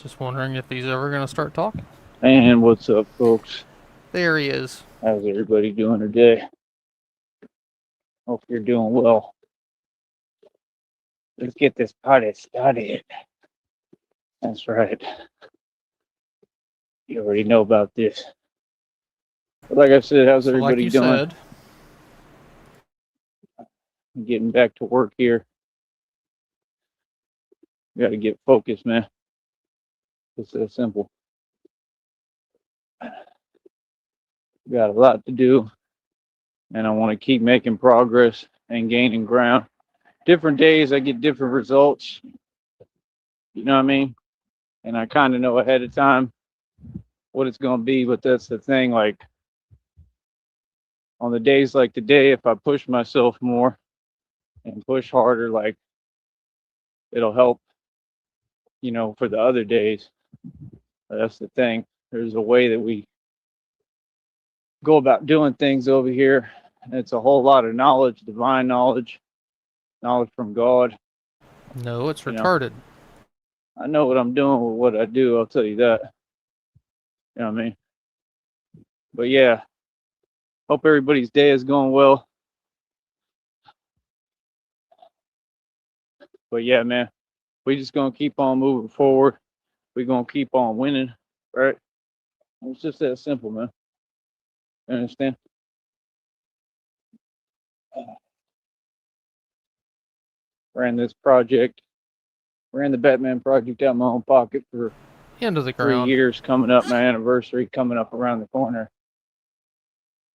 Just wondering if he's ever gonna start talking. And what's up, folks? There he is. How's everybody doing today? Hope you're doing well. Let's get this party started. That's right. You already know about this. But like I said, how's everybody doing? Said, I'm getting back to work here. Got to get focused, man. It's that simple. Got a lot to do, and I want to keep making progress and gaining ground. Different days, I get different results. You know what I mean? And I kind of know ahead of time what it's going to be, but that's the thing. Like, on the days like today, if I push myself more and push harder, like, it'll help, you know, for the other days. That's the thing. There's a way that we go about doing things over here. It's a whole lot of knowledge, divine knowledge, knowledge from God. no, it's retarded. I know what I'm doing with what I do, I'll tell you that. You know what I mean? But yeah, hope everybody's day is going well. But yeah, man, we just gonna keep on moving forward. We're gonna keep on winning, right? It's just that simple, man. You understand? Ran this project, ran the Batman project out of my own pocket for into the 3 ground. years coming up, my anniversary coming up around the corner.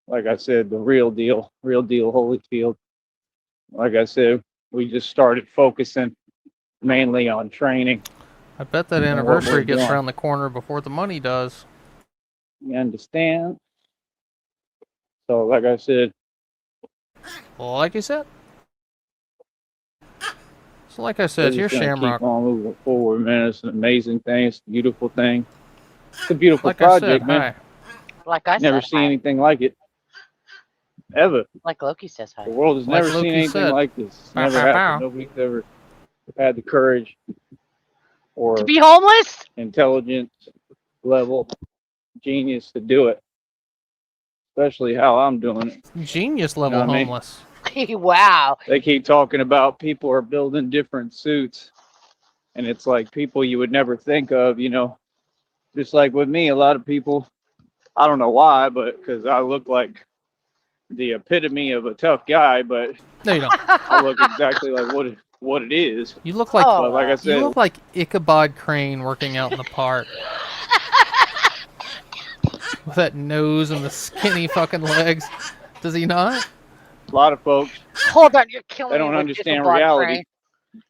Like I said, the real deal Holyfield. Like I said, we just started focusing mainly on training. I bet that anniversary gets around the corner before the money does. You understand? So, like I said. Well, like you said. So, like I said, here's Shamrock. Keep on moving forward, man. It's an amazing thing. It's a beautiful thing. It's a beautiful project, man. Hi. Like I never seen anything like it. Ever. Like Loki says hi. The world has never seen anything like this. It's never happened. Nobody's ever had the courage or to be homeless, intelligence level, genius to do it. Especially how I'm doing it. Genius level homeless. Wow. They keep talking about people are building different suits. And it's like people you would never think of, you know. Just like with me, a lot of people, I don't know why, but because I look like the epitome of a tough guy, but no, you don't. I look exactly like what it is. You look like, like I said, you look like Ichabod Crane working out in the park. With that nose and the skinny fucking legs. Does he not? A lot of folks. Hold on, you're killing me. They don't understand reality. Crane.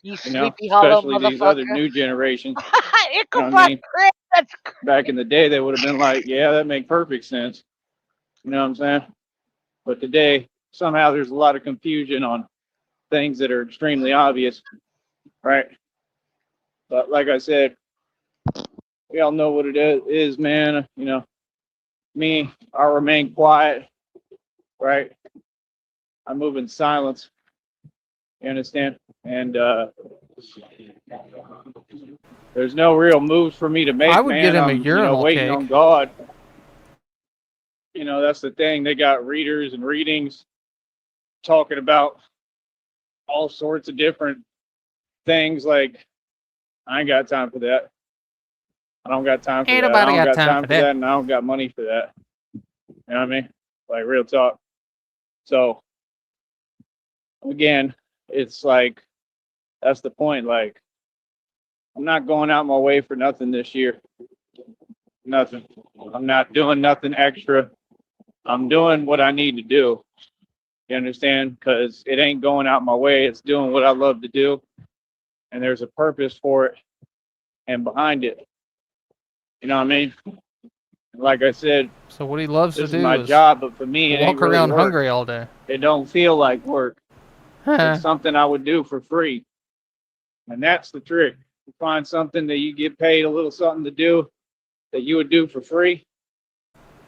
You sleepy hollow especially motherfucker. These other new generations. Ichabod Crane, that's crazy. Back in the day, they would have been like, yeah, that makes perfect sense. You know what I'm saying? But today, somehow there's a lot of confusion on things that are extremely obvious, right? But like I said, we all know what it is, man. You know, me, I remain quiet, right? I move in silence. You understand? And there's no real moves for me to make. I would get him a urinal waiting cake. on God. You know, that's the thing. They got readers and readings talking about all sorts of different things. Like, I ain't got time for that. I don't got time for that. I don't got time for that, and I don't got money for that. You know what I mean? Like, real talk. So, again, it's like, that's the point. Like, I'm not going out my way for nothing this year. Nothing. I'm not doing nothing extra. I'm doing what I need to do. You understand? Because it ain't going out my way. It's doing what I love to do. And there's a purpose for it and behind it. You know what I mean? Like I said, so what he loves to do is my job, but for me, it walk around hungry all day. It don't feel like work. It's something I would do for free. And that's the trick. You find something that you get paid a little something to do that you would do for free.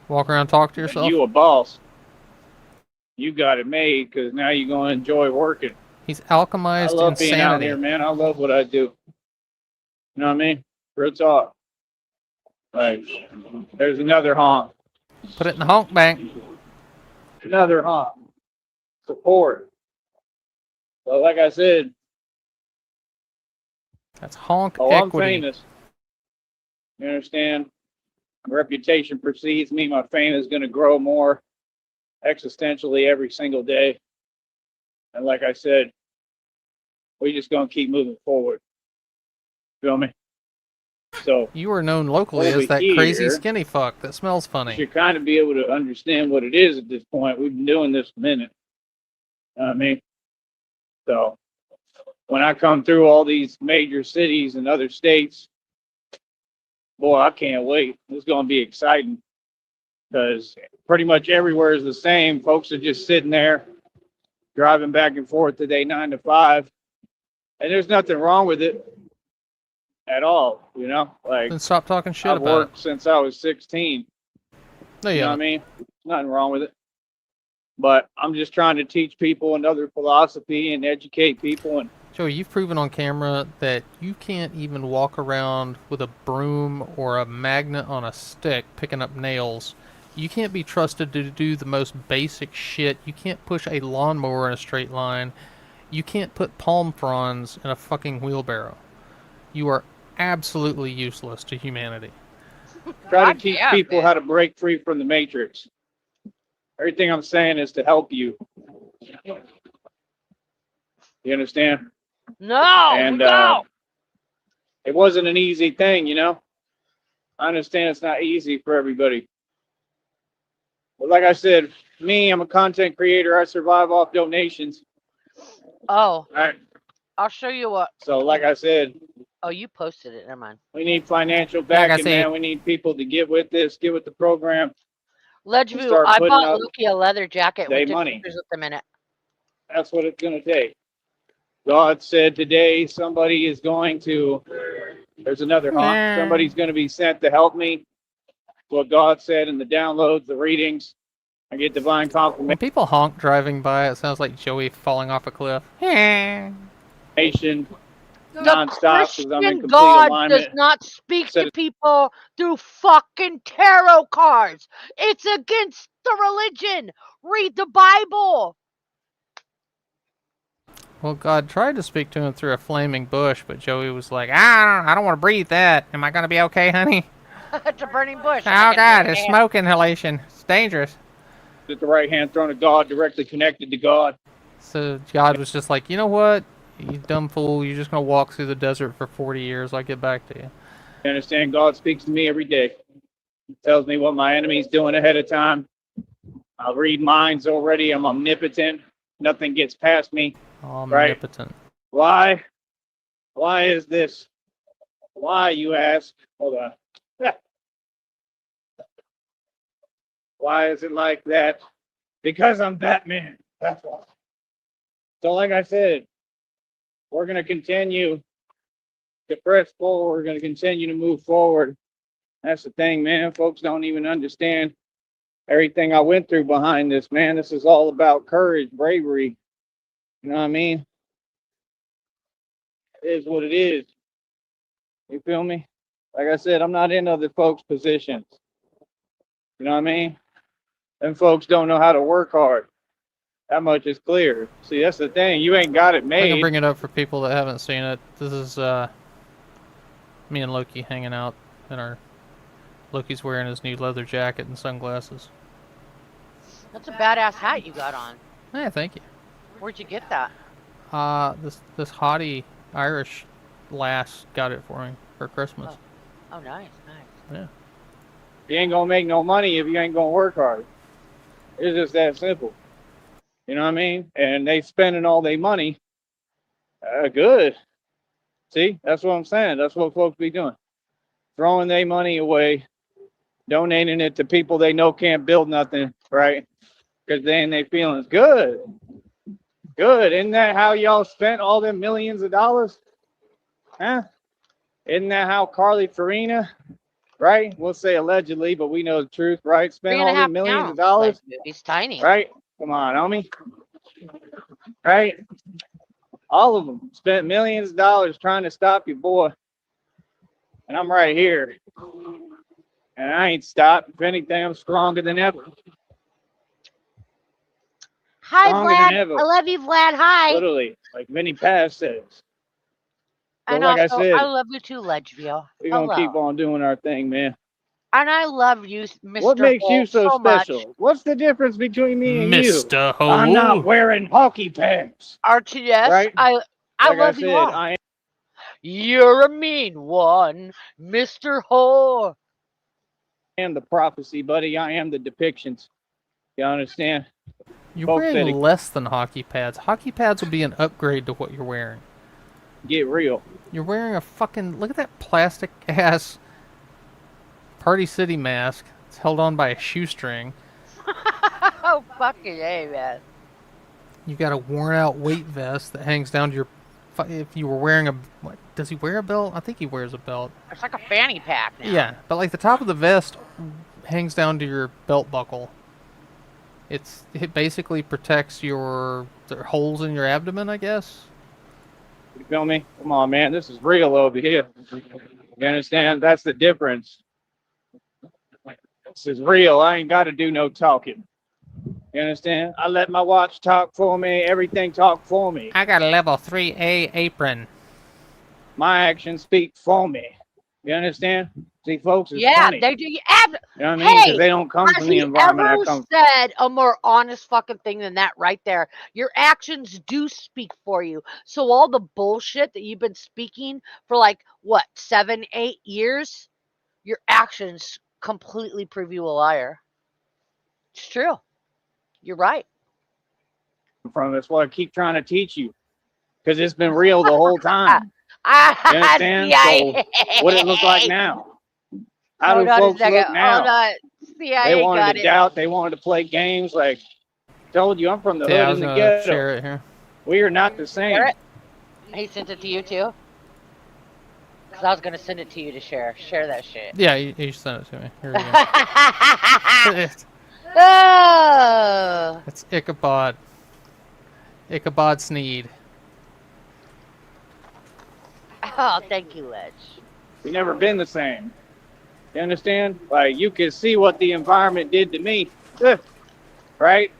Walk around, talk to yourself. You a boss. You got it made because now you're going to enjoy working. He's alchemized insanity. I love being out here, man. I love what I do. You know what I mean? Real talk. Right. There's another honk. Put it in the honk bank. Another honk. Support. So like I said, That's honk I'm equity. famous. You understand? My reputation precedes me. My fame is going to grow more existentially every single day. And like I said, we're just going to keep moving forward. Feel me? So You are known locally over as that here, crazy skinny fuck that smells you funny. should kind of be able to understand what it is at this point. We've been doing this a minute. You know what I mean? So when I come through all these major cities and other states, boy, I can't wait. It's going to be exciting because pretty much everywhere is the same. Folks are just sitting there driving back and forth today, 9 to 5. And there's nothing wrong with it at all, you know? Like, Then stop talking shit I've about worked since I was 16. it. No, You know what I haven't. mean? Nothing wrong with it. But I'm just trying to teach people another philosophy and educate people. And Joey, you've proven on camera that you can't even walk around with a broom or a magnet on a stick picking up nails. You can't be trusted to do the most basic shit. You can't push a lawnmower in a straight line. You can't put palm fronds in a fucking wheelbarrow. You are absolutely useless to humanity. try to teach people how to break free from the matrix. Everything I'm saying is to help you. You understand? No, And no. it wasn't an easy thing, you know? I understand it's not easy for everybody. But like I said, me, I'm a content creator. I survive off donations. Oh, All right. I'll show you what. So like I said, Oh, you posted it. Never mind. we need financial Like I backing, said- man. We need people to get with this, get with the program. Ledgeview, start I putting bought up Luki a leather jacket. they We took money. pictures with them in it. That's what it's going to take. God said today somebody is going to, there's another honk. Somebody's going to be sent to help me. What God said in the downloads, the readings. I get divine When confirmation. people honk driving by, it sounds like Joey falling off a cliff. Nonstop The because I'm in Christian complete God alignment. does not speak Said to people through fucking tarot cards. It's against the religion. Read the Bible. Well, God tried to speak to him through a flaming bush, but Joey was like, I don't want to breathe that. Am I going to be okay, honey? It's a burning bush. Oh, God, it's smoke inhalation. It's dangerous. At the right hand throne of God, directly connected to God. So God was just like, you know what? You dumb fool. You're just going to walk through the desert for 40 years. I'll get back to you. You understand? God speaks to me every day. He tells me what my enemy's doing ahead of time. I'll read minds already. I'm omnipotent. Nothing gets past me. Omnipotent. Why? Why is this? Why, you ask? Hold on. Why is it like that? Because I'm Batman. That's why. So like I said, we're going to continue to press forward. We're going to continue to move forward. That's the thing, man. Folks don't even understand everything I went through behind this, man. This is all about courage, bravery. You know what I mean? It is what it is. You feel me? Like I said, I'm not in other folks' positions. You know what I mean? Them folks don't know how to work hard. That much is clear. See, that's the thing. You ain't got it I'm going to made. bring it up for people that haven't seen it. This is me and Loki hanging out in our... Loki's wearing his new leather jacket and sunglasses. That's a badass hat you got on. Yeah, thank you. Where'd you get that? This haughty Irish lass got it for me for Christmas. Oh, nice, nice. Yeah. You ain't gonna make no money if you ain't gonna work hard. It's just that simple. You know what I mean? And they spending all their money. Good. See, that's what I'm saying. That's what folks be doing. Throwing their money away, donating it to people they know can't build nothing, right? Because they ain't their feelings. Good. Good. Isn't that how y'all spent all them millions of dollars? Huh? Isn't that how Carly Farina, right? We'll say allegedly, but we know the truth, right? Spent all them millions of dollars. He's tiny. Right? Come on, homie. Right? All of them spent millions of dollars trying to stop you, boy. And I'm right here. And I ain't stopped. If anything, I'm stronger than ever. Hi, Stronger Vlad. than ever. I love you, Vlad. Hi. Literally, like Vinny Paz says. But And like I also, said, I love you too, Ledgeville. we're going to keep Hello. on doing our thing, man. And I love you, What Mr. makes you Hole, so so much. special? What's the difference between me and you? Mr. I'm not Ho. wearing hockey pants, RTS, right? I Like I love you said, all. I You're a mean one, Mr. Hole. am the prophecy, buddy. I am the depictions. You understand? You're Folks wearing that less than hockey pads. Hockey pads will be an upgrade to what you're wearing. get real. You're wearing a fucking... Look at that plastic-ass Party City mask. It's held on by a shoestring. Oh, fucking A, man. You got a worn-out weight vest that hangs down to your... If you were wearing a... What, does he wear a belt? I think he wears a belt. It's like a fanny pack now. Yeah, but like the top of the vest hangs down to your belt buckle. It basically protects your the holes in your abdomen, I guess. You feel me? Come on, man. This is real over here. You understand? That's the difference. This is real. I ain't got to do no talking. You understand? I let my watch talk for me. Everything talk for me. I got a level 3A apron. My actions speak for me. You understand? See, folks, it's Yeah, funny. they do. You know what I mean? Because they don't come Has from the he environment I ever come from. said a more honest fucking thing than that right there? Your actions do speak for you. So all the bullshit that you've been speaking for like, what, 7, 8 years? Your actions completely prove you a liar. It's true. You're right. From. That's what I keep trying to teach you. Because it's been real the whole time. You understand? So what it look like now? How do folks look now? Hold on. CIA They wanted got to it. doubt. They wanted to play games. Like, told you, I'm from the Yeah, I hood was and the gonna ghetto. share it here. We are not the same. Share it. He sent it to you too? Because I was going to send it to you to share. Share that shit. Yeah, you sent it to me. Here we go. Oh. It's Ichabod. Ichabod Sneed. Oh, thank you, Ledge. We never been the same. You understand? Like, you can see what the environment did to me. Right?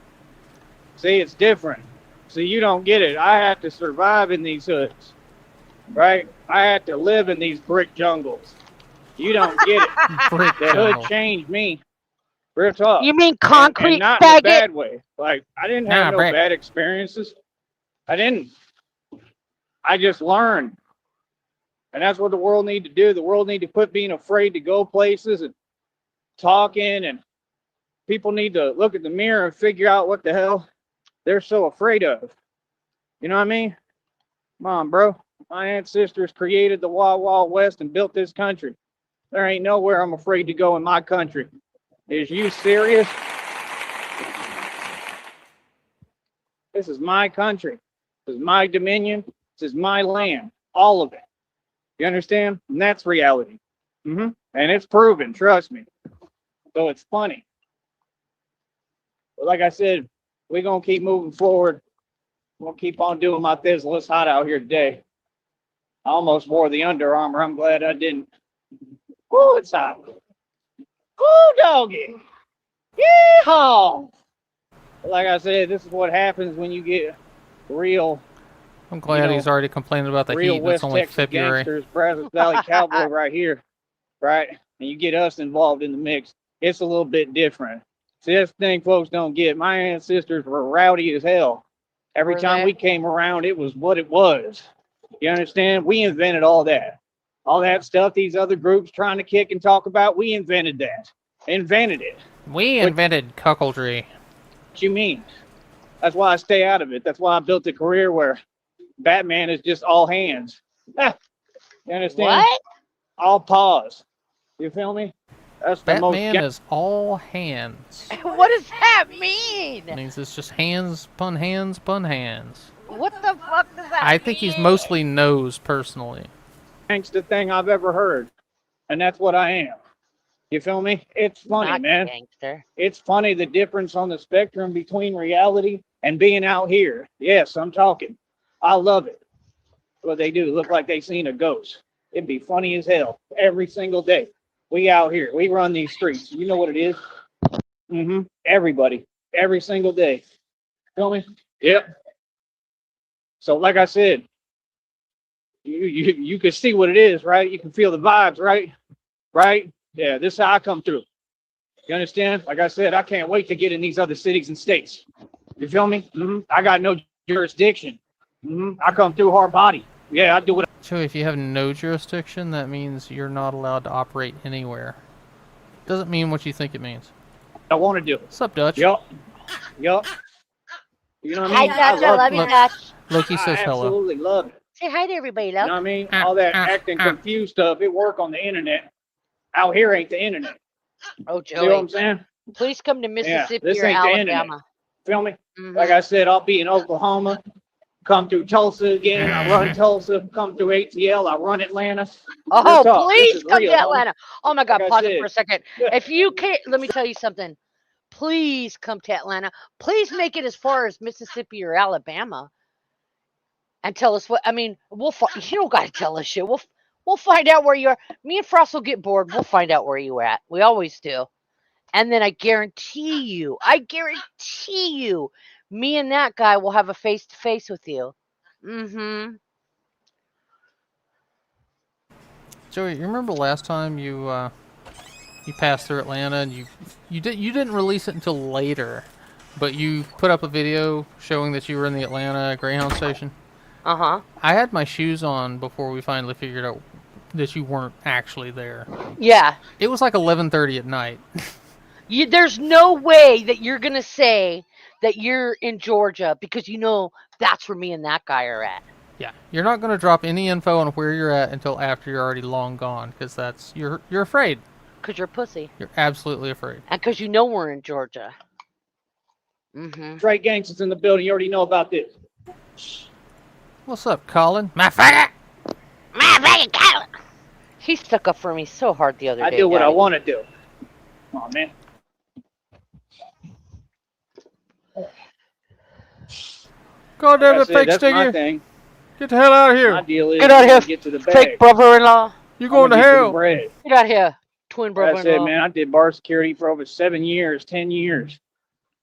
See, it's different. See, you don't get it. I had to survive in these hoods. Right? I had to live in these brick jungles. You don't get it. Brick The hood jungle. changed me. Real talk. You mean And concrete not in a faggot? bad way. Like, I didn't have Nah, no Brett. bad experiences. I didn't. I just learned. And that's what the world need to do. The world need to quit being afraid to go places and talking, and people need to look at the mirror and figure out what the hell they're so afraid of. You know what I mean? Come on, bro. My ancestors created the Wild Wild West and built this country. There ain't nowhere I'm afraid to go in my country. Is you serious? This is my country. This is my dominion. This is my land. All of it. You understand? And that's reality. And it's proven, trust me. So it's funny. But like I said, we're going to keep moving forward. We'll keep on doing my thizzle. It's hot out here today. I almost wore the Under Armour. I'm glad I didn't. Woo, it's hot. Woo, doggy. Yeehaw. But like I said, this is what happens when you get real. I'm glad he's already complaining about the real heat. West It's only Texas February. gangsters, Brazos Valley Cowboy right here, right? And you get us involved in the mix. It's a little bit different. See, that's the thing folks don't get. My ancestors were rowdy as hell. Every time we came around, it was what it was. You understand? We invented all that. All that stuff these other groups trying to kick and talk about, we invented that. Invented it. We invented cuckoldry. What you mean? That's why I stay out of it. That's why I built a career where Batman is just all hands. You understand? What? All paws. You feel me? That's the Batman most. is all hands. What does that mean? It means it's just hands, pun hands, pun hands. What the fuck does that mean? I think he's mostly nose, personally. Gangsta thing I've ever heard, and that's what I am. You feel me? It's funny, Not man. gangster. It's funny the difference on the spectrum between reality and being out here. Yes, I'm talking. I love it. What they do look like they seen a ghost. It'd be funny as hell every single day. We out here. We run these streets. You know what it is? Everybody. Every single day. Feel me? Yep. So like I said, you can see what it is, right? You can feel the vibes, right? Right? Yeah, this is how I come through. You understand? Like I said, I can't wait to get in these other cities and states. You feel me? I got no jurisdiction. I come through hard body. Yeah, I do what Joey, if you have no jurisdiction, that means you're not allowed to operate anywhere. Doesn't mean what you think it means. I want to do. What's up, Dutch? Yup. Yup. You know what I Hi, mean? Dutch. I love you, Look. Dutch. Loki says I hello. absolutely love it. Say hi to everybody, You know love. what I mean? All that acting confused stuff, it work on the internet. Out here ain't the internet. Oh, See what Joey. I'm saying? Please come to Mississippi this or ain't the internet. Alabama. Feel me? Mhm. Like I said, I'll be in Oklahoma, come through Tulsa again. I run Tulsa, come through ATL, I run Atlanta. Oh, talk. This please is come real, to homie. Atlanta. Oh my God, Like I pause it said. for a second. If you can't, let me tell you something. Please come to Atlanta. Please make it as far as Mississippi or Alabama, and tell us what. I mean, you don't got to tell us shit. We'll find out where you are. Me and Frost will get bored. We'll find out where you at. We always do. And then I guarantee you, me and that guy will have a face to face with you. Mm-hmm. Joey, you remember last time you passed through Atlanta and you didn't release it until later, but you put up a video showing that you were in the Atlanta Greyhound station? Uh-huh. I had my shoes on before we finally figured out that you weren't actually there. Yeah. It was like 11:30 at night. There's no way that you're going to say that you're in Georgia because you know that's where me and that guy are at. Yeah, you're not going to drop any info on where you're at until after you're already long gone, because you're afraid. Because you're a pussy. You're absolutely afraid. And because you know we're in Georgia. Mm-hmm. Straight gangsters in the building. You already know about this. What's up, Colin? My faggot! Colin! He stuck up for me so hard the other day. I do what I Daddy. want to do. Come on, man. God damn it, Like I said, fake that's my sticky! thing. Get the hell out of My here! deal is Get out of here, get to the bag. fake brother-in-law. You going to I'ma get the hell? bread. Get out of here, twin Like I said, brother-in-law. man, I did bar security for over 7 years, 10 years.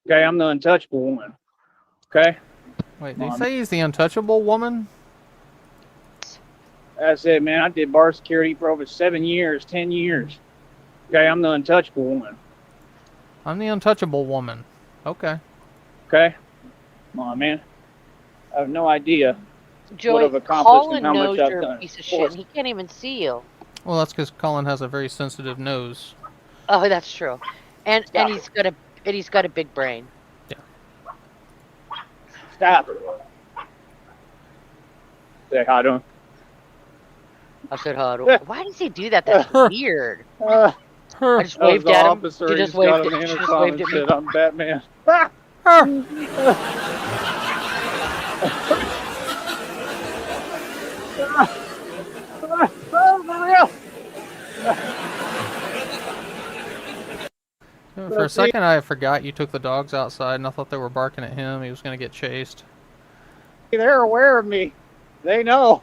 Okay, I'm the untouchable one. Okay? Wait, did he say he's the untouchable woman? Like I said, man, I did bar security for over 7 years, 10 years. Okay, I'm the untouchable one. I'm the untouchable woman. Okay. Okay? Come on, man. I have no idea. Joey, I've accomplished Colin and how much knows I've you're a done. piece of shit, and he can't even see you. Well, that's because Colin has a very sensitive nose. Oh, that's true. And Stop he's got a big brain. Stop it. Say hi to him. I said, why does he do that? That's weird. I just That was waved the at him. officer. He He just just got waved on the at she just intercom waved and at me. said, I'm Batman. For a second, I forgot you took the dogs outside, and I thought they were barking at him. He was going to get chased. They're aware of me. They know.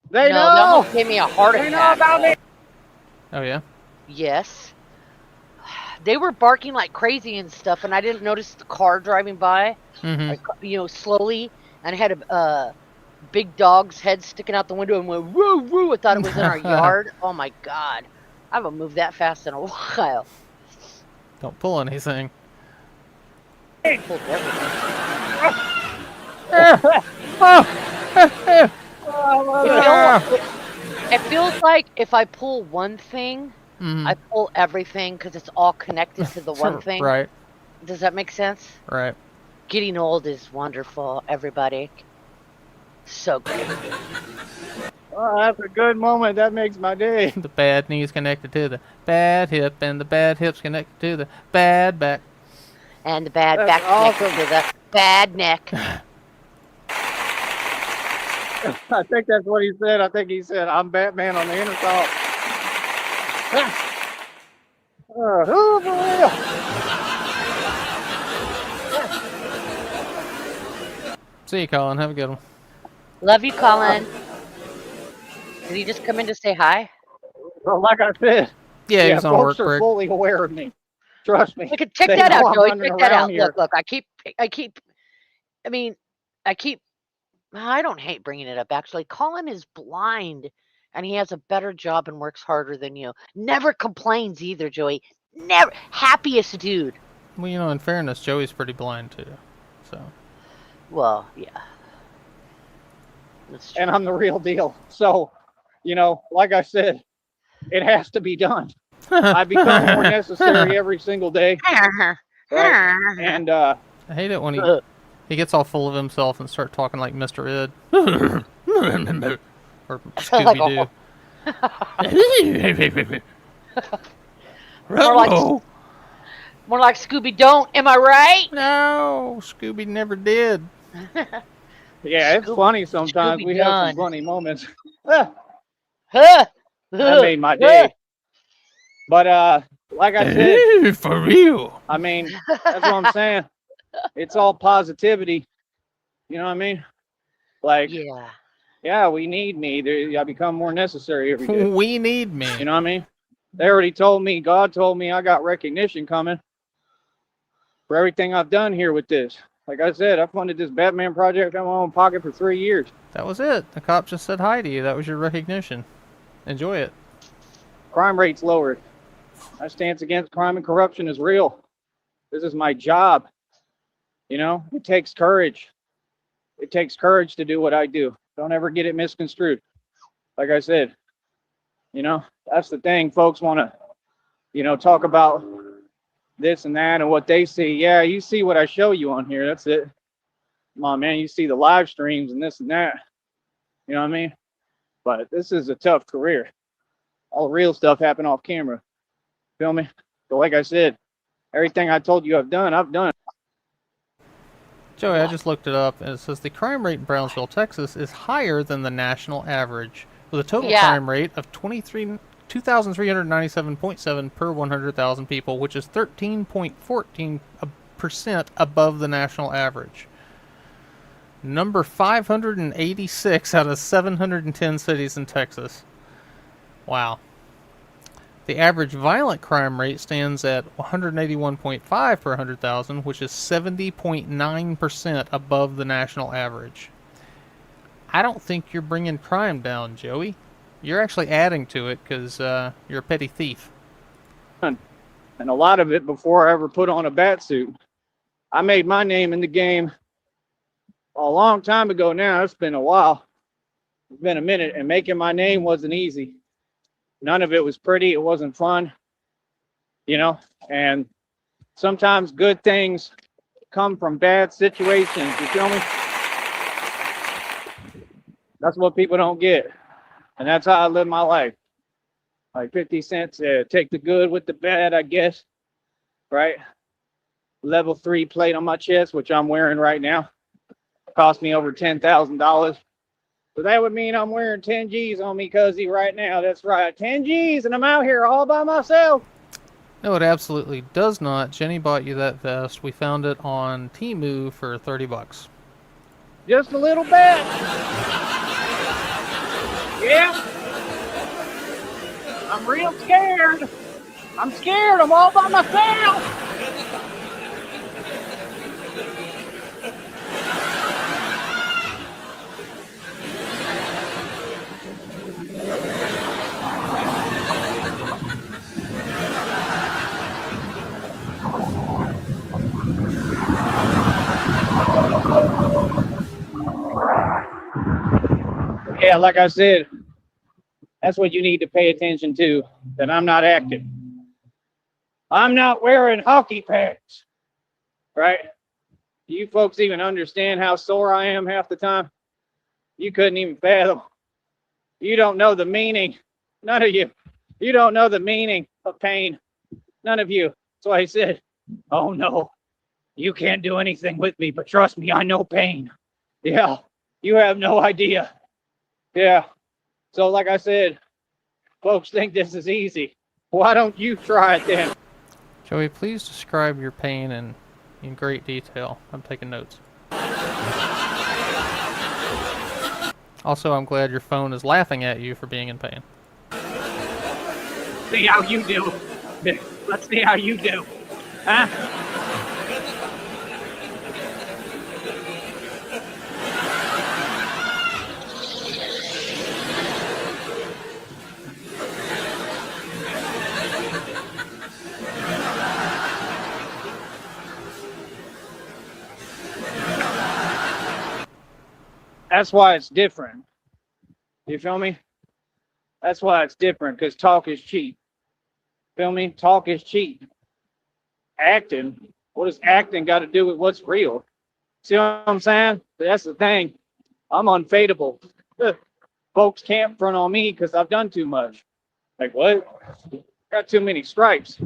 They No, know. they almost gave me a heart They know attack. about me. Oh, yeah? Yes. They were barking like crazy and stuff, and I didn't notice the car driving by, Mm-hmm. slowly, and I had a big dog's head sticking out the window and went woo woo. I thought it was in our yard. Oh my God, I haven't moved that fast in a while. Don't pull anything. I pulled everything. It feels like if I pull one thing, I pull everything because it's all connected to the one thing. Right. Does that make sense? Right. Getting old is wonderful, everybody. So great. Oh, that's a good moment. That makes my day. The bad knee's connected to the bad hip, and the bad hip's connected to the bad back. And the bad That's back awesome. connected to the bad neck. I think that's what he said. I think he said, I'm Batman on the intercom. Who for real? See you, Colin. Have a good one. Love you, Colin. Did he just come in to say hi? Well, like I said, Yeah, he was on a work folks are break. fully aware of me. Trust me. Look, check They that know out, I'm Joey. running Check that around out. here. Look. I mean, I keep. I don't hate bringing it up. Actually, Colin is blind, and he has a better job and works harder than you. Never complains either, Joey. Never happiest dude. Well, you know, in fairness, Joey's pretty blind too. So. Well, yeah. That's true. And I'm the real deal. So, you know, like I said, it has to be done. I become more necessary every single day. Right? And I hate it when he gets all full of himself and start talking like Mr. Ed. Or Scooby-Doo. More like Scooby don't, am I right? No, Scooby never did. yeah, it's funny sometimes. Scooby We have done. some funny moments. that Huh. made my day. But like I said, For real. I mean, that's what I'm saying. It's all positivity. You know what I mean? Like, yeah, we need me. I become more necessary every day. We need me. You know what I mean? They already told me, God told me I got recognition coming for everything I've done here with this. Like I said, I funded this Batman project out of my own pocket for 3 years. That was it. The cop just said hi to you. That was your recognition. Enjoy it. Crime rate's lowered. My stance against crime and corruption is real. This is my job. You know, it takes courage. It takes courage to do what I do. Don't ever get it misconstrued. Like I said, you know, that's the thing. Folks want to, you know, talk about this and that and what they see. Yeah, you see what I show you on here. That's it. Come on, man. You see the live streams and this and that. You know what I mean? But this is a tough career. All the real stuff happened off camera. Feel me? So like I said, everything I told you I've done. Joey, I just looked it up, and it says the crime rate in Brownsville, Texas is higher than the national average, with a total crime rate of 2,397.7 per 100,000 people, which is 13.14% above the national average. Number 586 out of 710 cities in Texas. Wow. The average violent crime rate stands at 181.5 per 100,000, which is 70.9% above the national average. I don't think you're bringing crime down, Joey. You're actually adding to it because you're a petty thief. And a lot of it before I ever put on a bat suit. I made my name in the game a long time ago now. It's been a while. It's been a minute, and making my name wasn't easy. None of it was pretty. It wasn't fun, you know, and sometimes good things come from bad situations. You feel me? That's what people don't get. And that's how I live my life. Like 50 cents, take the good with the bad, I guess. Right? Level 3 plate on my chest, which I'm wearing right now. Cost me over $10,000. So that would mean I'm wearing 10 G's on me, cuzzy, right now. That's right. 10 G's, and I'm out here all by myself. No, it absolutely does not. Jenny bought you that vest. We found it on Temu for $30. Just a little bit. Yeah. I'm real scared. I'm scared. I'm all by myself. Yeah, like I said, that's what you need to pay attention to, that I'm not active. I'm not wearing hockey pads, right? Do you folks even understand how sore I am half the time? You couldn't even fathom. You don't know the meaning. None of you. You don't know the meaning of pain. None of you. That's why I said, oh no, you can't do anything with me, but trust me, I know pain. Yeah, you have no idea. Yeah. So like I said, folks think this is easy. Why don't you try it then? Joey, please describe your pain in great detail. I'm taking notes. Also, I'm glad your phone is laughing at you for being in pain. see how you do. Let's see how you do. Huh? That's why it's different. You feel me? That's why it's different, because talk is cheap. Feel me? Talk is cheap. Acting, what does acting got to do with what's real? See what I'm saying? That's the thing. I'm unfadable. Folks can't front on me because I've done too much. Like, what? Got too many stripes.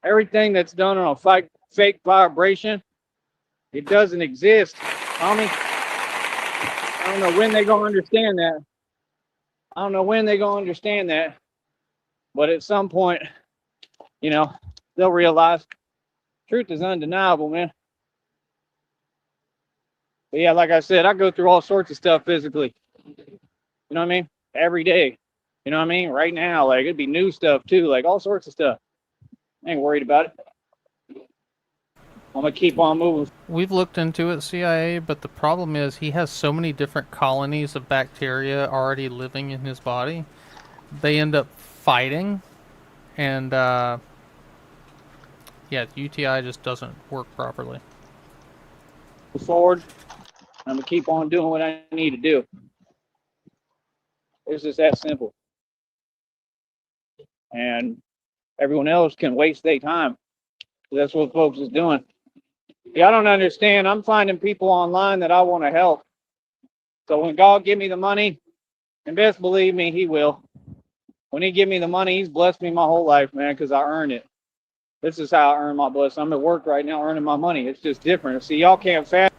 Everything that's done on a fake vibration, it doesn't exist, homie. I don't know when they're going to understand that. I don't know when they're going to understand that. But at some point, you know, they'll realize truth is undeniable, man. But yeah, like I said, I go through all sorts of stuff physically. You know what I mean? Every day. You know what I mean? Right now, like it'd be new stuff too, like all sorts of stuff. I ain't worried about it. I'm gonna keep on moving. We've looked into it, CIA, but the problem is he has so many different colonies of bacteria already living in his body. They end up fighting, and yeah, UTI just doesn't work properly. Move forward. I'm gonna keep on doing what I need to do. It's just that simple. And everyone else can waste their time. That's what folks is doing. Yeah, I don't understand. I'm finding people online that I want to help. So when God give me the money, and best believe me, he will. When he give me the money, he's blessed me my whole life, man, because I earned it. This is how I earn my blessing. I'm at work right now earning my money. It's just different. See, y'all can't fast.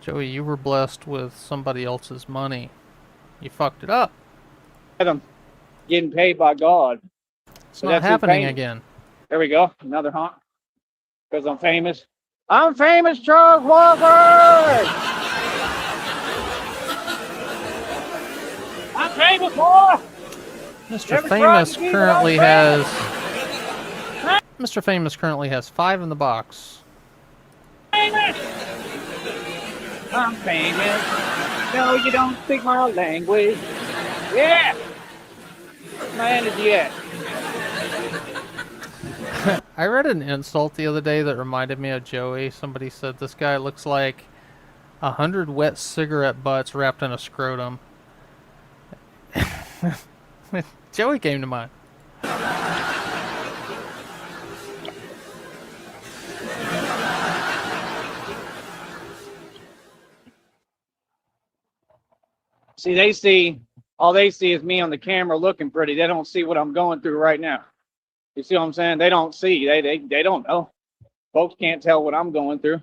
Joey, you were blessed with somebody else's money. You fucked it up. I'm getting paid by God. It's not happening again. There we go. Another honk. Because I'm famous. I'm famous, Charles Walker! I'm famous, boy! Mr. Famous currently has... Mr. Famous currently has 5 in the box. Famous! I'm famous. No, you don't speak my language. Yeah! Where's my energy at? I read an insult the other day that reminded me of Joey. Somebody said this guy looks like 100 wet cigarette butts wrapped in a scrotum. Joey came to mind. See, all they see is me on the camera looking pretty. They don't see what I'm going through right now. You see what I'm saying? They don't see. They don't know. Folks can't tell what I'm going through.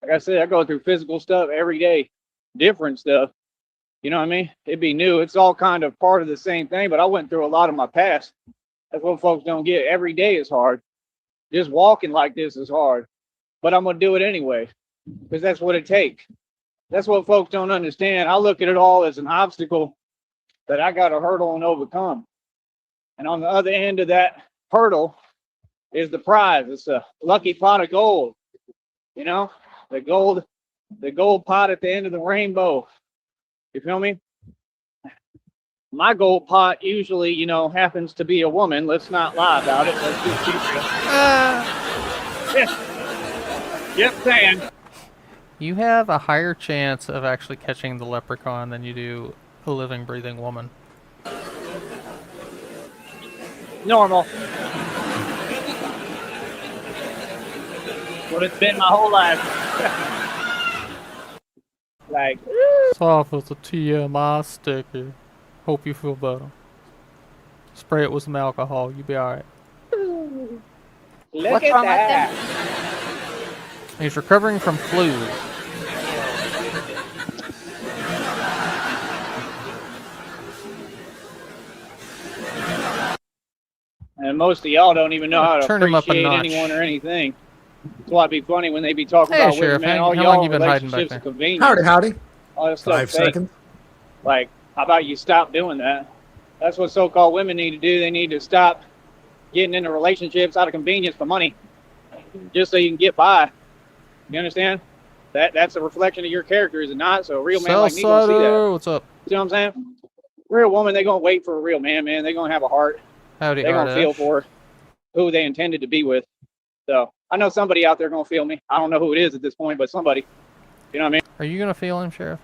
Like I said, I go through physical stuff every day, different stuff. You know what I mean? It'd be new. It's all kind of part of the same thing, but I went through a lot of my past. That's what folks don't get. Every day is hard. Just walking like this is hard, but I'm going to do it anyway because that's what it takes. That's what folks don't understand. I look at it all as an obstacle that I got to hurdle and overcome. And on the other end of that hurdle is the prize. It's a lucky pot of gold. You know, the gold pot at the end of the rainbow. You feel me? My gold pot usually, you know, happens to be a woman. Let's not lie about it. Let's just keep it. Yep, saying. You have a higher chance of actually catching the leprechaun than you do a living, breathing woman. Normal. What it's been my whole life. Like, Soft as a TMI sticker. Hope you feel better. Spray it with some alcohol. You'll be alright. look What's at wrong with that. He's recovering from flu. And most of y'all don't even know how to Turn him up a appreciate notch. anyone or anything. That's why it'd be funny when they be talking Hey, about Sheriff, women, man. how All long y'all you been hiding back relationships there? are convenient. Howdy, howdy. All that stuff 5 fake. seconds. Like, how about you stop doing that? That's what so-called women need to do. They need to stop getting into relationships out of convenience for money, just so you can get by. You understand? That's a reflection of your character, is it not? So a real man like me gonna see that. What's up? You know what I'm saying? Real woman, they gonna wait for a real man, man. They gonna have a heart. Howdy, They gonna feel Ardash. for who they intended to be with. So I know somebody out there gonna feel me. I don't know who it is at this point, but somebody. You know what I mean? Are you gonna feel him, Sheriff?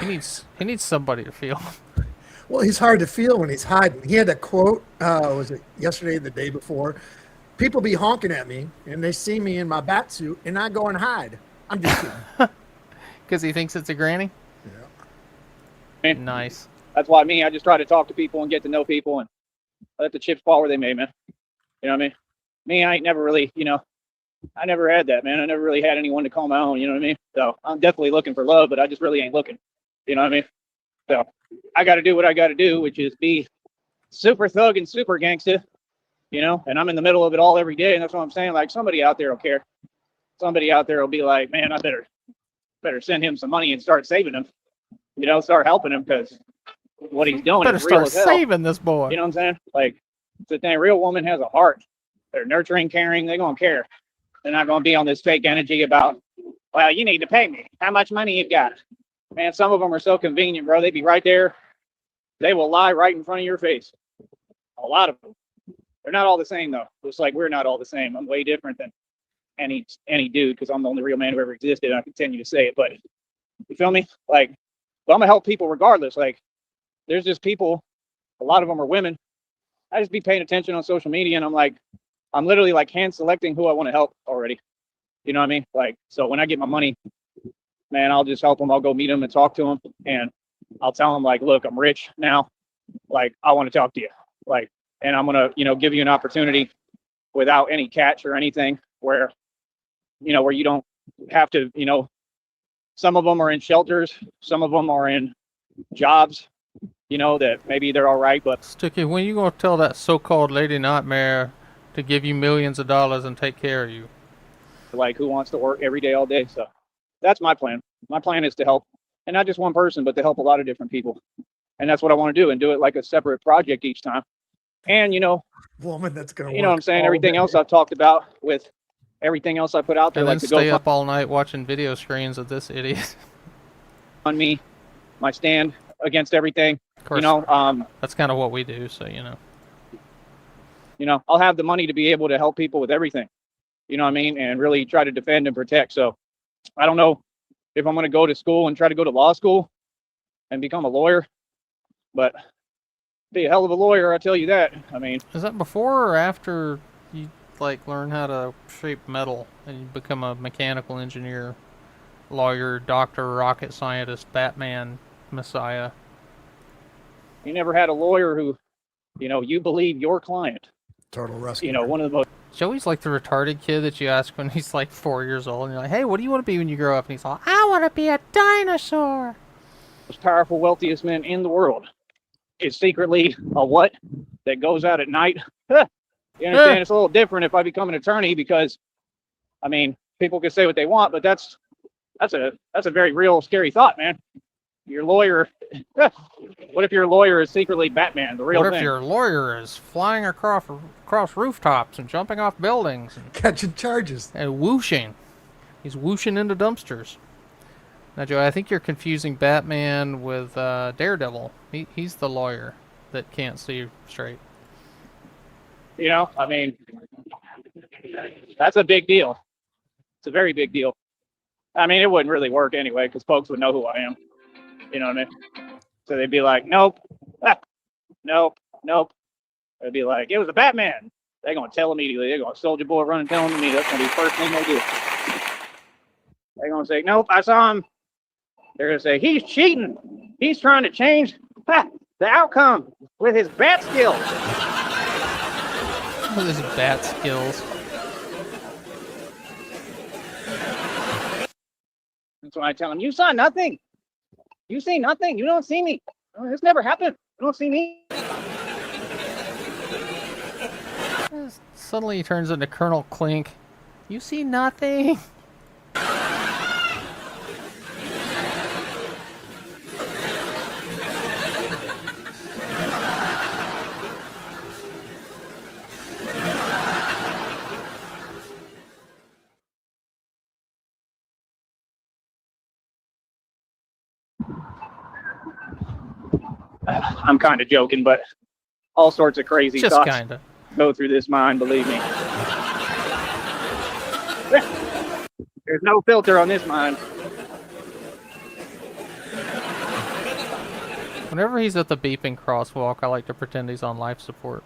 He needs somebody to feel him. Well, he's hard to feel when he's hiding. He had a quote, was it yesterday or the day before? People be honking at me, and they see me in my bat suit, and I go and hide. I'm just kidding. Because he thinks it's a granny? Yeah. Nice. That's why I just try to talk to people and get to know people and let the chips fall where they may, man. You know what I mean? Me, I ain't never really, I never had that, man. I never really had anyone to call my own, you know what I mean? So I'm definitely looking for love, but I just really ain't looking. You know what I mean? So I got to do what I got to do, which is be super thug and super gangsta, and I'm in the middle of it all every day. And that's what I'm saying. Like, somebody out there will care. Somebody out there will be like, man, I better send him some money and start saving him, start helping him, because what he's doing Better is real start as hell. saving this boy. You know what I'm saying? Like, the thing, real woman has a heart. They're nurturing, caring. They're going to care. They're not going to be on this fake energy about, well, you need to pay me. How much money you got? Man, some of them are so convenient, bro. They be right there. They will lie right in front of your face. A lot of them. They're not all the same, though. Just like we're not all the same. I'm way different than any dude, because I'm the only real man who ever existed, and I continue to say it. But you feel me? Like, but I'm going to help people regardless. Like, there's just people, a lot of them are women. I just be paying attention on social media, and I'm literally like hand selecting who I want to help already. You know what I mean? Like, so when I get my money, man, I'll just help them. I'll go meet them and talk to them, and I'll tell them, like, look, I'm rich now. Like, I want to talk to you. Like, and I'm going to, give you an opportunity without any catch or anything where you don't have to, some of them are in shelters. Some of them are in jobs, that maybe they're all right, but Sticky, when you gonna tell that so-called Lady Nightmare to give you millions of dollars and take care of you? like, who wants to work every day, all day? So that's my plan. My plan is to help, and not just one person, but to help a lot of different people. And that's what I want to do, and do it like a separate project each time. And, Woman, that's going to you know what I'm saying? Everything else I've talked about with everything else I put out there, And then like the stay GoFundMe up all night watching video screens of this idiot. on me, my stand against everything. Of course, that's kind of what we do, so I'll have the money to be able to help people with everything. You know what I mean? And really try to defend and protect. So I don't know if I'm going to go to school and try to go to law school and become a lawyer, but be a hell of a lawyer, I'll tell you that. I mean, Is that before or after you learn how to shape metal and you become a mechanical engineer, lawyer, doctor, rocket scientist, Batman, Messiah? you never had a lawyer who, you believe your client. Turtle rescue. One of the most Joey's like the retarded kid that you ask when he's like 4 years old, and you're like, hey, what do you want to be when you grow up? And he's like, I want to be a dinosaur. powerful, wealthiest men in the world is secretly a what that goes out at night. You understand? It's a little different if I become an attorney, because, I mean, people can say what they want, but that's a very real, scary thought, man. Your lawyer. What if your lawyer is secretly Batman, the real What thing? if your lawyer is flying across rooftops and jumping off buildings and Catching charges. whooshing? He's whooshing into dumpsters. Now, Joey, I think you're confusing Batman with Daredevil. He's the lawyer that can't see straight. I mean, that's a big deal. It's a very big deal. I mean, it wouldn't really work anyway, because folks would know who I am. You know what I mean? So they'd be like, nope, nope, nope. They'd be like, it was a Batman. They're going to tell immediately. They're going to Soldier Boy run and tell him to me. That's going to be the first thing they do. They're going to say, nope, I saw him. They're going to say, he's cheating. He's trying to change the outcome with his bat skills. With his bat skills. That's when I tell him, you saw nothing. You see nothing. You don't see me. This never happened. You don't see me. Suddenly he turns into Colonel Clink. You see nothing. I'm kind of joking, but all sorts of crazy Just thoughts kinda. go through this mind, believe me. There's no filter on this mind. Whenever he's at the beeping crosswalk, I like to pretend he's on life support.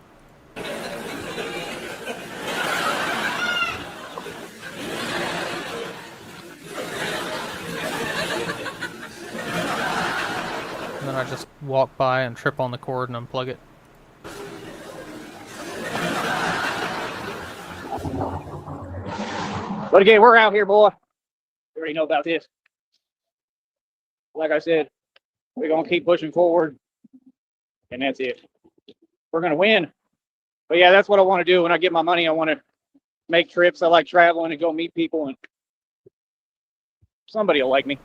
And then I just walk by and trip on the cord and unplug it. But again, we're out here, boy. You already know about this. Like I said, we're going to keep pushing forward, and that's it. We're going to win. But yeah, that's what I want to do. When I get my money, I want to make trips. I like traveling and go meet people, and somebody will like me.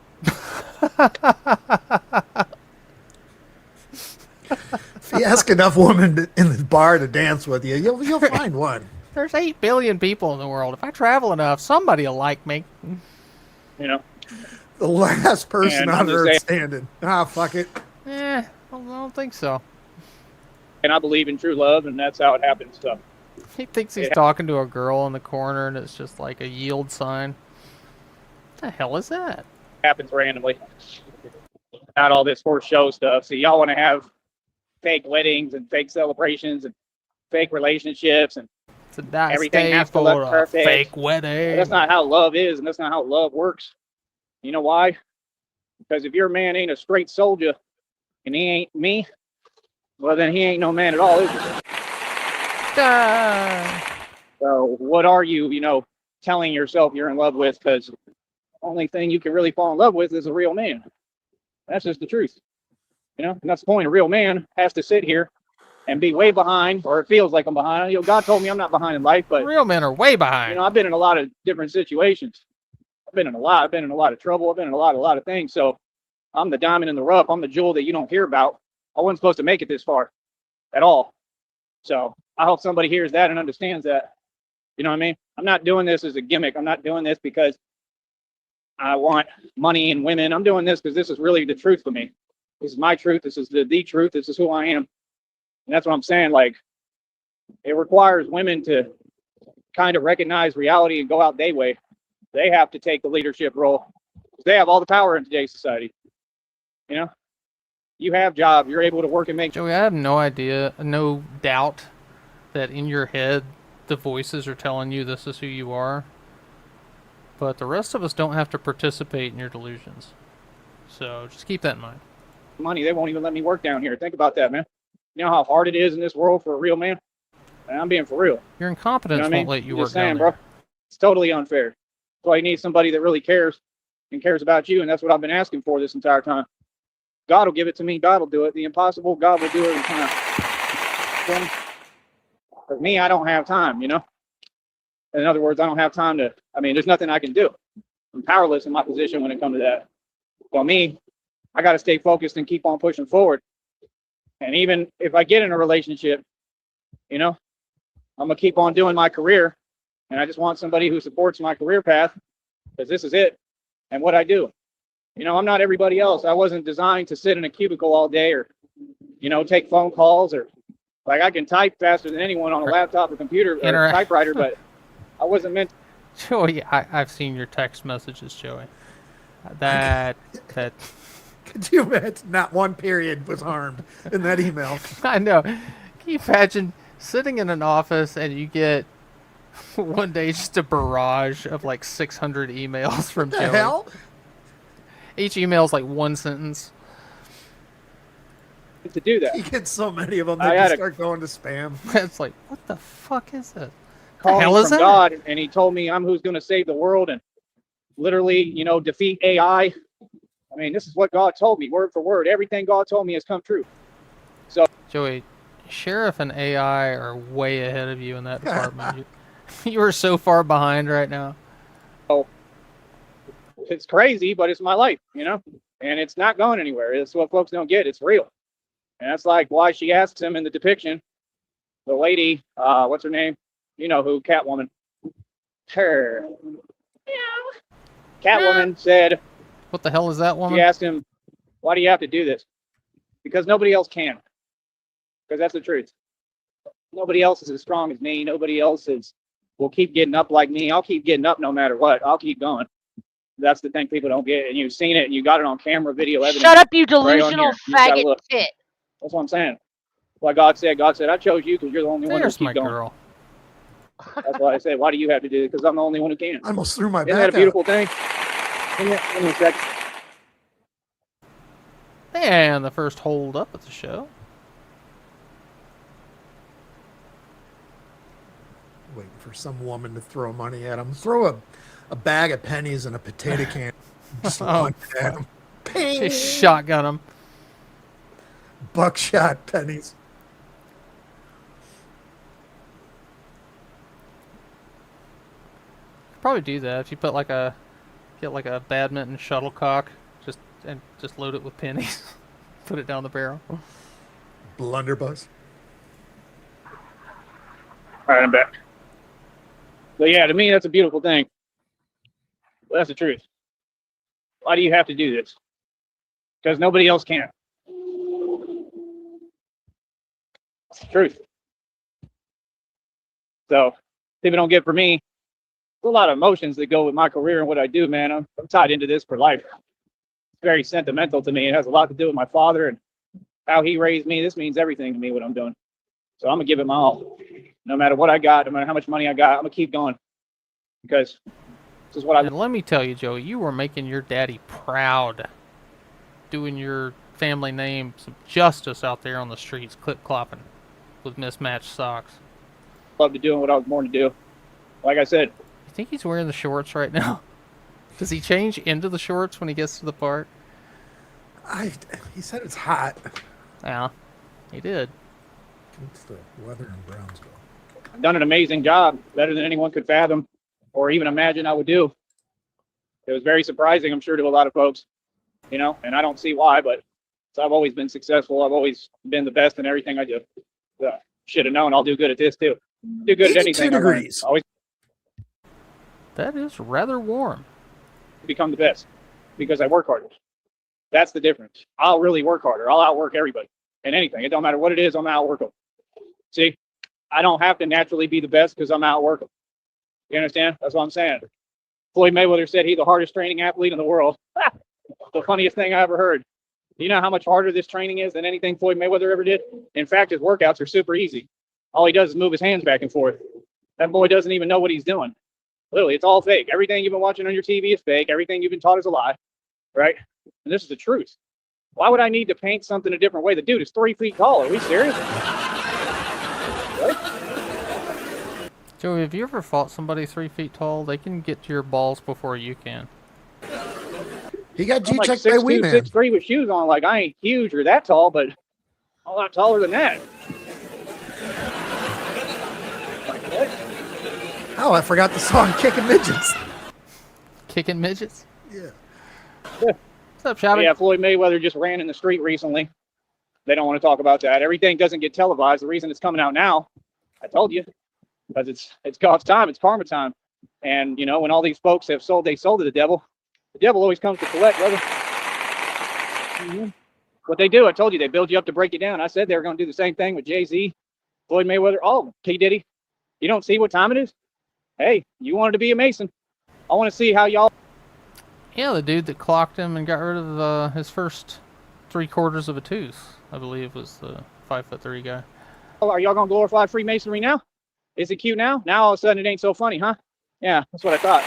If you ask enough women in the bar to dance with you, you'll find one. There's 8 billion people in the world. If I travel enough, somebody will like me. You know, The last person And on I'm just earth saying- standing. Ah, fuck it. I don't think so. and I believe in true love, and that's how it happens. So He thinks he's Yeah. talking to a girl in the corner, and it's just like a yield sign. What the hell is that? it happens randomly. Not all this horse show stuff. So y'all want to have fake weddings and fake celebrations and fake relationships, and It's a nice Everything day has to for look a perfect. fake wedding. that's not how love is, and that's not how love works. You know why? Because if your man ain't a straight soldier and he ain't me, well, then he ain't no man at all, is he? Ah. So what are you, telling yourself you're in love with? Because the only thing you can really fall in love with is a real man. That's just the truth. And that's the point. A real man has to sit here and be way behind, or it feels like I'm behind. God told me I'm not behind in life, but Real men are way behind. I've been in a lot of different situations. I've been in a lot of trouble. I've been in a lot of things. So I'm the diamond in the rough. I'm the jewel that you don't hear about. I wasn't supposed to make it this far at all. So I hope somebody hears that and understands that. You know what I mean? I'm not doing this as a gimmick. I'm not doing this because I want money and women. I'm doing this because this is really the truth for me. This is my truth. This is the truth. This is who I am. And that's what I'm saying. Like, it requires women to kind of recognize reality and go out their way. They have to take the leadership role. They have all the power in today's society. You have jobs. You're able to work and make. Joey, I have no doubt that in your head the voices are telling you this is who you are. But the rest of us don't have to participate in your delusions. So just keep that in mind. Money. They won't even let me work down here. Think about that, man. You know how hard it is in this world for a real man? And I'm being for real. Your incompetence You know what I mean? won't let you I'm work just saying, down bro. there. It's totally unfair. That's why you need somebody that really cares and cares about you, and that's what I've been asking for this entire time. God will give it to me. God will do it. The impossible, God will do it in time. For me, I don't have time, In other words, I don't have time to, there's nothing I can do. I'm powerless in my position when it comes to that. Well, me, I got to stay focused and keep on pushing forward. And even if I get in a relationship, I'm going to keep on doing my career. And I just want somebody who supports my career path, because this is it and what I do. I'm not everybody else. I wasn't designed to sit in a cubicle all day or, take phone calls, or like I can type faster than anyone on a laptop or computer or typewriter, but I wasn't meant to. Joey, I've seen your text messages, Joey. That Could you imagine not one period was harmed in that email? I know. Can you imagine sitting in an office and you get one day just a barrage of like 600 emails from The Joey? hell? Each email is like one sentence. to do that. You get so many of them I that had you a- start going to spam. It's like, what the fuck is this? Calling hell is from that? God, and he told me I'm who's going to save the world and literally, defeat AI. This is what God told me, word for word. Everything God told me has come true. Joey, Sheriff and AI are way ahead of you in that department. You are so far behind right now. It's crazy, but it's my life, and it's not going anywhere. It's what folks don't get. It's real. And that's like why she asks him in the depiction, the lady, what's her name? You know who, Catwoman. Her. Catwoman said, What the hell is that woman? she asked him, why do you have to do this? Because nobody else can. because that's the truth. Nobody else is as strong as me. Nobody else will keep getting up like me. I'll keep getting up no matter what. I'll keep going. That's the thing people don't get, and you've seen it, and you got it on camera, video evidence. Shut up, you right on delusional here. You just gotta faggot look. tit. That's what I'm saying. Like God said, I chose you because you're the only one who There's keep my going. girl. That's why I said, why do you have to do it? Because I'm the only one who can. I almost threw my Isn't that back a beautiful thing? Give me a second. And the first hold up at the show. out. Waiting for some woman to throw money at him. Throw a bag of pennies and a potato can. Just punch at him. Ping! Just shotgun him. Buckshot pennies. Probably do that if you put get like a badminton shuttlecock, just load it with pennies, put it down the barrel. Blunderbuss. All right, I'm back. But yeah, to me, that's a beautiful thing. But that's the truth. Why do you have to do this? Because nobody else can. It's the truth. So, people don't get for me. There's a lot of emotions that go with my career and what I do, man. I'm tied into this for life. It's very sentimental to me. It has a lot to do with my father and how he raised me. This means everything to me, what I'm doing. So I'm going to give it my all. No matter what I got, no matter how much money I got, I'm going to keep going. Because this is what I And let me tell you, Joey, you were making your daddy proud, doing your family name some justice out there on the streets, clip-clopping with mismatched socks. love to do and what I was born to do. Like I said, You think he's wearing the shorts right now? Does he change into the shorts when he gets to the park? He said it's hot. Yeah, he did. What's the weather in Brownsville? I've done an amazing job, better than anyone could fathom or even imagine I would do. It was very surprising, I'm sure, to a lot of folks, and I don't see why, but I've always been successful. I've always been the best in everything I do. So, should have known I'll do good at this too. Do good at 82 anything. degrees. Always That is rather warm. become the best because I work harder. That's the difference. I'll really work harder. I'll outwork everybody in anything. It don't matter what it is, I'm outwork them. See, I don't have to naturally be the best because I'm outwork them. You understand? That's what I'm saying. Floyd Mayweather said he's the hardest training athlete in the world. The funniest thing I ever heard. You know how much harder this training is than anything Floyd Mayweather ever did? In fact, his workouts are super easy. All he does is move his hands back and forth. That boy doesn't even know what he's doing. Literally, it's all fake. Everything you've been watching on your TV is fake. Everything you've been taught is a lie, right? And this is the truth. Why would I need to paint something a different way? The dude is 3 feet tall. Are we serious? Joey, have you ever fought somebody 3 feet tall? They can get to your balls before you can. He got I'm like G-checked by 6'2", Wee Man. 6'3" with shoes on. Like, I ain't huge or that tall, but I'm a lot taller than that. Like, what? Oh, I forgot the song Kicking Midgets. Kicking midgets? Yeah. What's up, Shabby? Yeah, Floyd Mayweather just ran in the street recently. They don't want to talk about that. Everything doesn't get televised. The reason it's coming out now, I told you, because it's God's time. It's karma time. And, when all these folks have sold, they sold to the devil. The devil always comes to collect, brother. Mm-hmm. What they do, I told you, they build you up to break you down. I said they were going to do the same thing with Jay-Z, Floyd Mayweather, all of them. P. Diddy. You don't see what time it is? Hey, you wanted to be a Mason. I want to see how y'all. Yeah, the dude that clocked him and got rid of his first 3/4 of a tooth, I believe, was the 5'3" guy. Are y'all going to glorify Freemasonry now? Is it cute now? Now all of a sudden it ain't so funny, huh? Yeah, that's what I thought.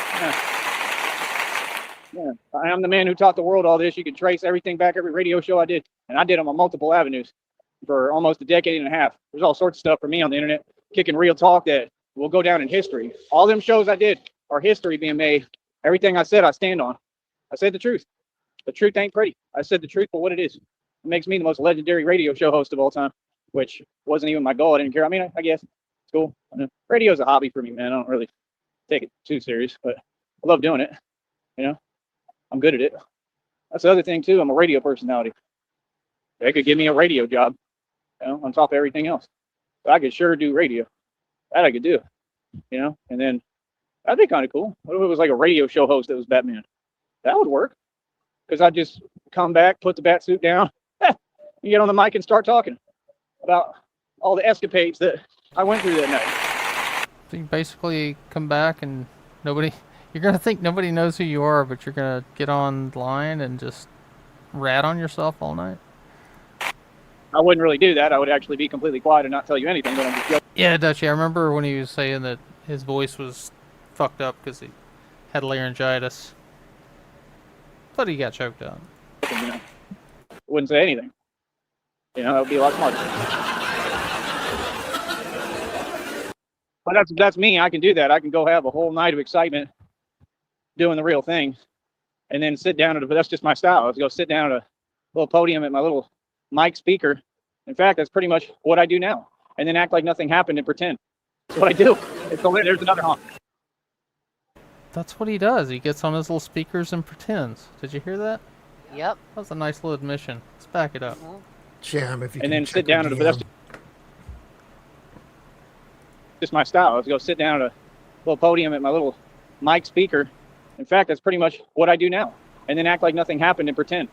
Yeah, I am the man who taught the world all this. You can trace everything back, every radio show I did. And I did them on multiple avenues for almost a decade and a half. There's all sorts of stuff for me on the internet, kicking real talk that will go down in history. All them shows I did are history being made. Everything I said, I stand on. I said the truth. The truth ain't pretty. I said the truth for what it is. It makes me the most legendary radio show host of all time, which wasn't even my goal. I didn't care. I mean, I guess it's cool. Radio's a hobby for me, man. I don't really take it too serious, but I love doing it. I'm good at it. That's the other thing too. I'm a radio personality. They could give me a radio job, on top of everything else. But I could sure do radio. That I could do, and then that'd be kind of cool. What if it was like a radio show host that was Batman? That would work. Because I'd just come back, put the bat suit down, and get on the mic and start talking about all the escapades that I went through that night. So you basically come back and nobody, you're going to think nobody knows who you are, but you're going to get online and just rat on yourself all night? I wouldn't really do that. I would actually be completely quiet and not tell you anything, but I'm just joking. Yeah, Dutchy, I remember when he was saying that his voice was fucked up because he had laryngitis. But he got choked out. You know, wouldn't say anything. You know, that would be a lot smarter. But that's me. I can do that. I can go have a whole night of excitement doing the real thing, and then sit down but that's just my style. Let's go sit down at a little podium at my little mic speaker. In fact, that's pretty much what I do now. And then act like nothing happened and pretend. That's what I do. There's another honk. That's what he does. He gets on his little speakers and pretends. Did you hear that? Yep. That was a nice little admission. Let's back it up. Jam, if you And can then check sit down your at a, that's DM. just my style. Let's go sit down at a little podium at my little mic speaker. In fact, that's pretty much what I do now. And then act like nothing happened and pretend.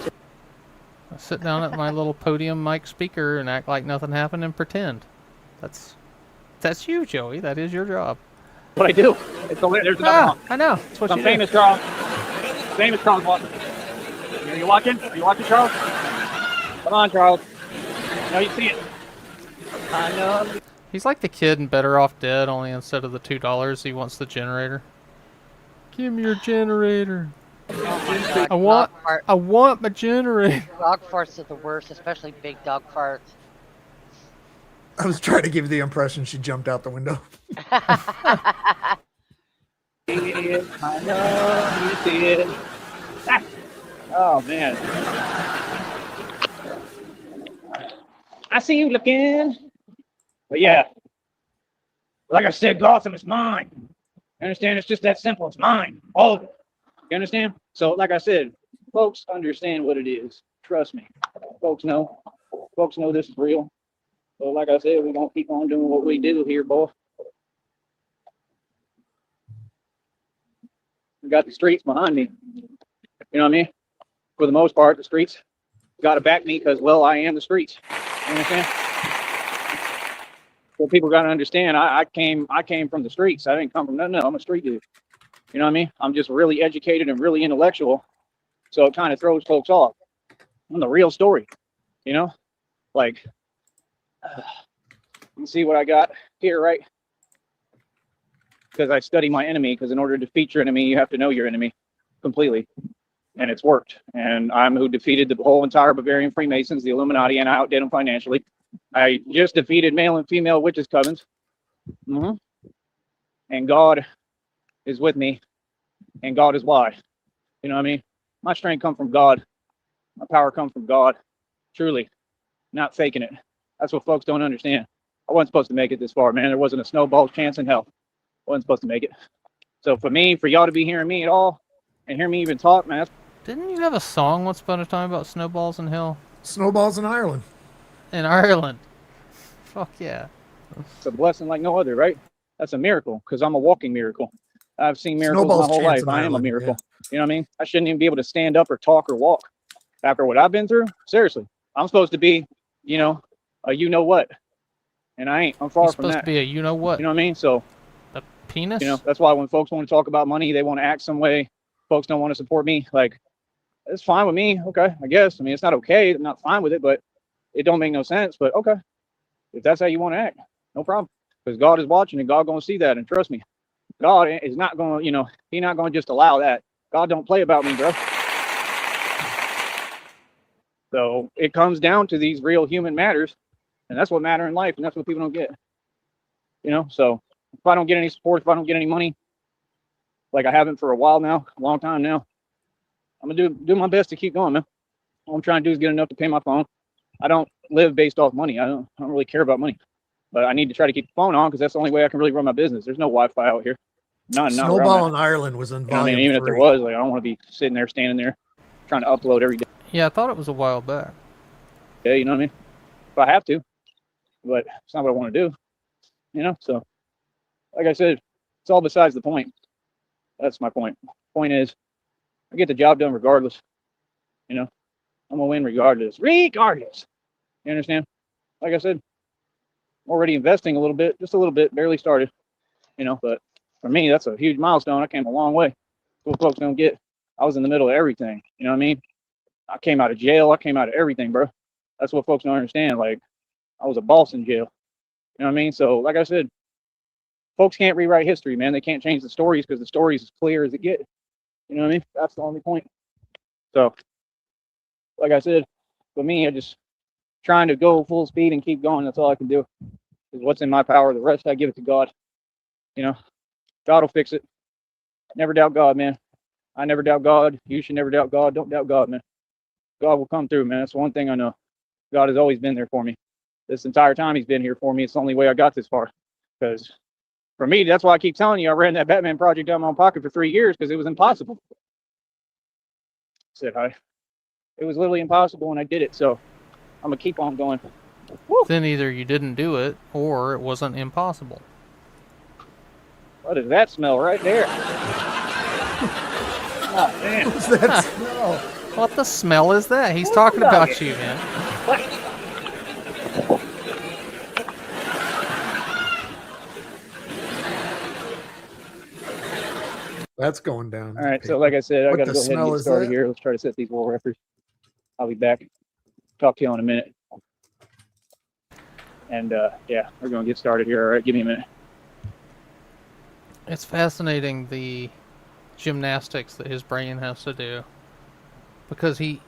I sit down at my little podium mic speaker and act like nothing happened and pretend. That's you, Joey. That is your job. What I do. There's another honk. I know. That's what Some you famous do. Charles. Famous Charles Watson. Are you watching? Are you watching, Charles? Come on, Charles. No, you see it. I know. He's like the kid in Better Off Dead, only instead of the $2, he wants the generator. Give me your generator. Oh my God, I want my generator. Dog farts are the worst, especially big dog farts. I was trying to give the impression she jumped out the window. I know. You see it. Ah. Oh, man. I see you looking. But yeah, like I said, Gotham is mine. You understand? It's just that simple. It's mine. All of it. You understand? So, like I said, folks understand what it is. Trust me. Folks know. Folks know this is real. So, like I said, we're going to keep on doing what we do here, boy. We got the streets behind me. You know what I mean? For the most part, the streets got to back me because, well, I am the streets. You understand? So people got to understand, I came from the streets. I didn't come from nothing. No, I'm a street dude. You know what I mean? I'm just really educated and really intellectual. So it kind of throws folks off. I'm the real story. You know? Like, you see what I got here, right? Because I study my enemy, because in order to defeat your enemy, you have to know your enemy completely. And it's worked. And I'm who defeated the whole entire Bavarian Freemasons, the Illuminati, and I outdid them financially. I just defeated male and female witches' covens. And God is with me. And God is why. You know what I mean? My strength comes from God. My power comes from God. Truly. Not faking it. That's what folks don't understand. I wasn't supposed to make it this far, man. There wasn't a snowball's chance in hell. I wasn't supposed to make it. So for y'all to be hearing me at all, and hear me even talk, man, Didn't you have a song once upon a time about snowballs in hell? Snowballs in Ireland. In Ireland. Fuck yeah. it's a blessing like no other, right? That's a miracle, because I'm a walking miracle. I've seen miracles Snowball's my whole chance life. in I am a Ireland, miracle. You know what I mean? I shouldn't even be able to stand up or talk or walk after what I've been through. Seriously. I'm supposed to be, you know, a you know what. And I ain't. I'm far You're from supposed that. to be a you know what? You know what I mean? So, A penis? you know, that's why when folks want to talk about money, they want to act some way. Folks don't want to support me. Like, it's fine with me. Okay, I guess. I mean, it's not okay. I'm not fine with it, but it don't make no sense. But okay, if that's how you want to act, no problem. Because God is watching and God gonna see that. And trust me, God is not gonna, you know, He not gonna just allow that. God don't play about me, bro. So it comes down to these real human matters, and that's what matter in life, and that's what people don't get. You know, so if I don't get any support, if I don't get any money, like I haven't for a while now, a long time now, I'm gonna do my best to keep going, man. All I'm trying to do is get enough to pay my phone. I don't live based off money. I don't really care about money, but I need to try to keep the phone on because that's the only way I can really run my business. There's no Wi-Fi out here. Not Snowball in Ireland was in You know what I volume mean, even if there 3. was, like, I don't want to be sitting there, standing there, trying to upload every day. Yeah, I thought it was a while back. Yeah, you know what I mean? If I have to, but it's not what I want to do. You know, so like I said, it's all besides the point. That's my point. Point is, I get the job done regardless. You know, I'm gonna win regardless. Regardless. You understand? Like I said, already investing a little bit, just a little bit, barely started, you know. But for me, that's a huge milestone. I came a long way. What folks don't get, I was in the middle of everything. You know what I mean? I came out of jail. I came out of everything, bro. That's what folks don't understand. Like, I was a boss in jail. You know what I mean? So, like I said, folks can't rewrite history, man. They can't change the stories because the story is as clear as it gets. You know what I mean? That's the only point. So, like I said, for me, I just trying to go full speed and keep going. That's all I can do. Is what's in my power. The rest I give it to God. You know, God will fix it. Never doubt God, man. I never doubt God. You should never doubt God. Don't doubt God, man. God will come through, man. That's one thing I know. God has always been there for me. This entire time He's been here for me. It's the only way I got this far. Because for me, that's why I keep telling you, I ran that Batman project out of my own pocket for 3 years because it was impossible. Said hi. It was literally impossible, and I did it. So I'm gonna keep on going. Woo! Then either you didn't do it or it wasn't impossible. What does that smell right there? Oh man! What's that smell? What the smell is that? He's talking about you, man. That's going down. All right, so like I said, I What gotta the go ahead and smell get is started that? here. Let's try to set these world records. I'll be back. Talk to you in a minute. And yeah, we're gonna get started here. All right, give me a minute. It's fascinating the gymnastics that his brain has to do, because he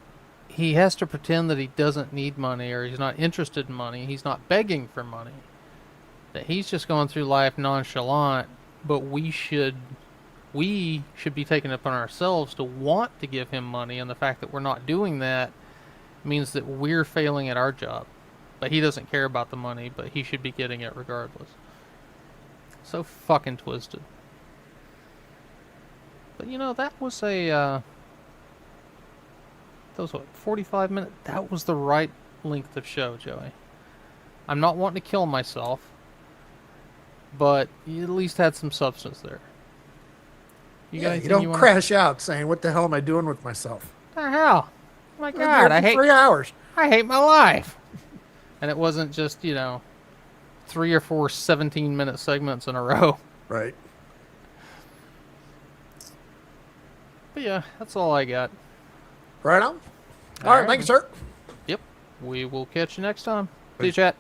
has to pretend that he doesn't need money or he's not interested in money. He's not begging for money. That he's just going through life nonchalant, but we should be taking it upon ourselves to want to give him money, and the fact that we're not doing that means that we're failing at our job. But he doesn't care about the money, but he should be getting it regardless. So fucking twisted. But you know, that was a that was what, 45 minutes? That was the right length of show, Joey. I'm not wanting to kill myself, but you at least had some substance there. You got Yeah, anything you don't you want? crash out saying, "What the hell am I doing with myself?" What the hell? Oh my I've been God, there for 3 hours. I hate my life. And it wasn't just, you know, 3 or 4 17-minute segments in a row. Right. But yeah, that's all I got. Right on. All right. Thank you, sir. Yep. We will catch you next time. See you, chat.